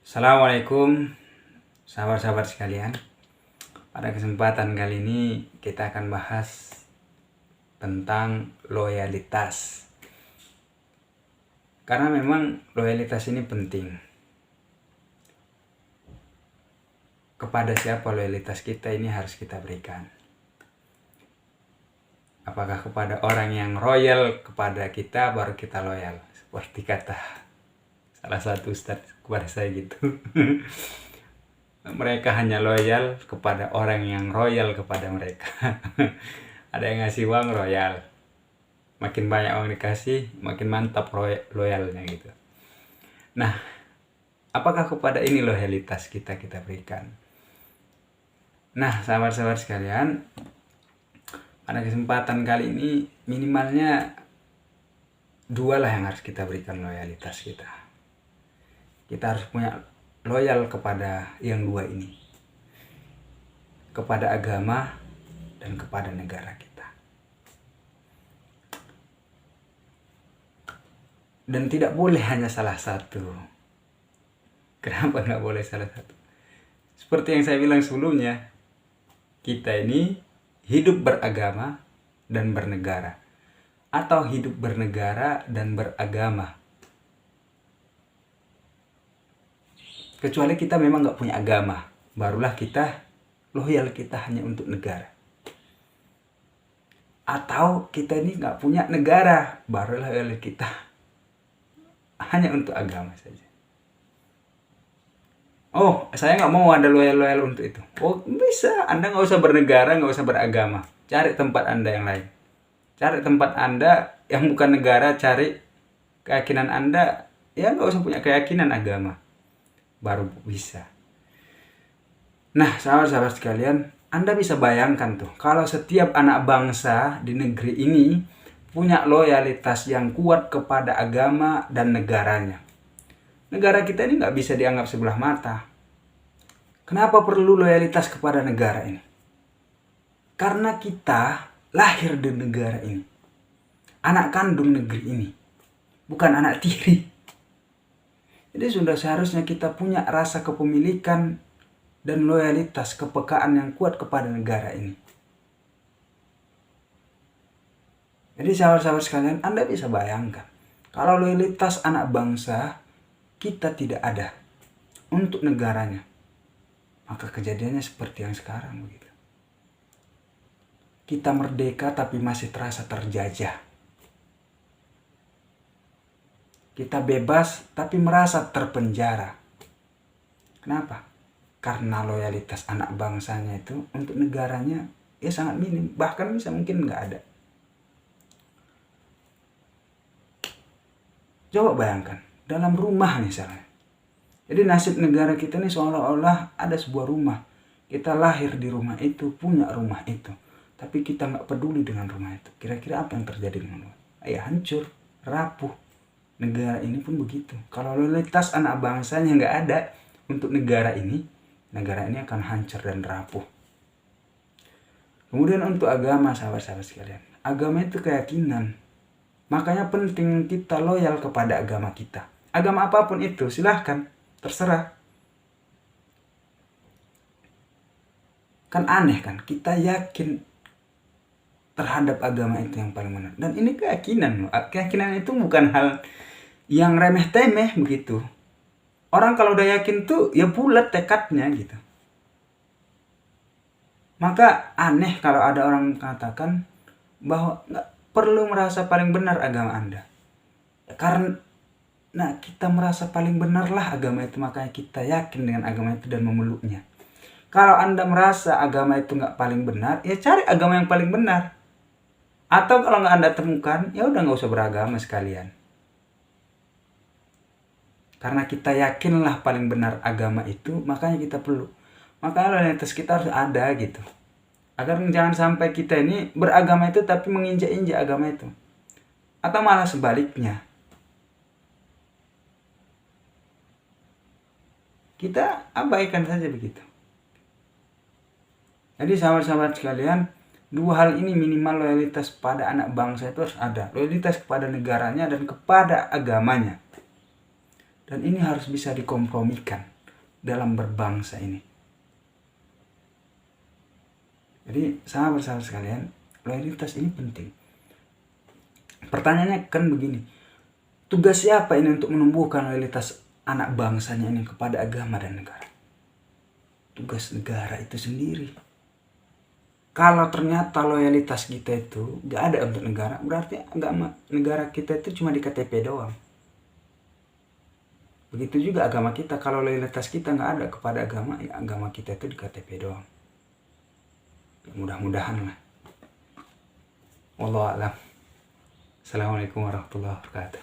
Assalamualaikum sahabat-sahabat sekalian. Pada kesempatan kali ini kita akan bahas tentang loyalitas. Karena memang loyalitas ini penting. Kepada siapa loyalitas kita ini harus kita berikan. Apakah kepada orang yang royal kepada kita baru kita loyal, seperti kata salah satu ustadz kepada saya gitu. Mereka hanya loyal kepada orang yang royal kepada mereka. Ada yang ngasih uang royal, makin banyak uang dikasih makin mantap loyalnya gitu. Nah, apakah kepada ini loyalitas kita berikan? Nah, sahabat-sahabat sekalian, pada kesempatan kali ini minimalnya dua lah yang harus kita berikan loyalitas kita. Kita harus punya loyal kepada yang dua ini, kepada agama dan kepada negara kita. Dan tidak boleh hanya salah satu. Kenapa nggak boleh salah satu? Seperti yang saya bilang sebelumnya, kita ini hidup beragama dan bernegara, atau hidup bernegara dan beragama. Kecuali kita memang nggak punya agama, barulah kita loyal kita hanya untuk negara. Atau kita ini nggak punya negara, barulah loyal kita hanya untuk agama saja. Oh, saya nggak mau ada loyal untuk itu. Oh, bisa. Anda nggak usah bernegara, nggak usah beragama. Cari tempat Anda yang lain. Cari tempat Anda yang bukan negara, cari keyakinan Anda. Ya nggak usah punya keyakinan agama. Baru bisa. Nah, sahabat-sahabat sekalian, Anda bisa bayangkan tuh, kalau setiap anak bangsa di negeri ini punya loyalitas yang kuat kepada agama dan negaranya. Negara kita ini nggak bisa dianggap sebelah mata. Kenapa perlu loyalitas kepada negara ini? Karena kita lahir di negara ini. Anak kandung negeri ini. Bukan anak tiri. Jadi sudah seharusnya kita punya rasa kepemilikan dan loyalitas, kepekaan yang kuat kepada negara ini. Jadi sahabat-sahabat sekalian, Anda bisa bayangkan, kalau loyalitas anak bangsa kita tidak ada untuk negaranya, maka kejadiannya seperti yang sekarang begitu. Kita merdeka tapi masih terasa terjajah. Kita bebas tapi merasa terpenjara. Kenapa? Karena loyalitas anak bangsanya itu untuk negaranya ya sangat minim, bahkan bisa mungkin nggak ada. Coba bayangkan, dalam rumah misalnya. Jadi nasib negara kita ini seolah-olah ada sebuah rumah. Kita lahir di rumah itu, punya rumah itu. Tapi kita nggak peduli dengan rumah itu. Kira-kira apa yang terjadi dengan rumah? Ya hancur, rapuh. Negara ini pun begitu. Kalau loyalitas anak bangsanya nggak ada untuk negara ini akan hancur dan rapuh. Kemudian untuk agama, sahabat-sahabat sekalian. Agama itu keyakinan. Makanya penting kita loyal kepada agama kita. Agama apapun itu, silahkan. Terserah. Kan aneh kan, kita yakin terhadap agama itu yang paling benar. Dan ini keyakinan. Keyakinan itu bukan hal yang remeh-temeh begitu. Orang kalau udah yakin tuh ya bulat tekadnya gitu. Maka aneh kalau ada orang mengatakan bahwa nggak perlu merasa paling benar agama Anda. Karena kita merasa paling benarlah agama itu, makanya kita yakin dengan agama itu dan memeluknya. Kalau Anda merasa agama itu nggak paling benar, ya cari agama yang paling benar. Atau kalau nggak Anda temukan, ya udah nggak usah beragama sekalian. Karena kita yakinlah paling benar agama itu, makanya kita perlu. Makanya loyalitas kita harus ada gitu. Agar jangan sampai kita ini beragama itu tapi menginjak-injak agama itu. Atau malah sebaliknya. Kita abaikan saja begitu. Jadi sahabat-sahabat sekalian, Dua hal ini minimal loyalitas pada anak bangsa itu harus ada. Loyalitas kepada negaranya dan kepada agamanya. Dan ini harus bisa dikompromikan dalam berbangsa ini. Jadi sahabat-sahabat sekalian, loyalitas ini penting. Pertanyaannya kan begini, tugas siapa ini untuk menumbuhkan loyalitas anak bangsanya ini kepada agama dan negara? Tugas negara itu sendiri. Kalau ternyata loyalitas kita itu gak ada untuk negara, berarti agama negara kita itu cuma di KTP doang. Begitu juga agama kita, kalau loyalitas kita gak ada kepada agama, ya agama kita itu di KTP doang. Mudah-mudahan lah. Wallahu a'lam. Assalamualaikum warahmatullahi wabarakatuh.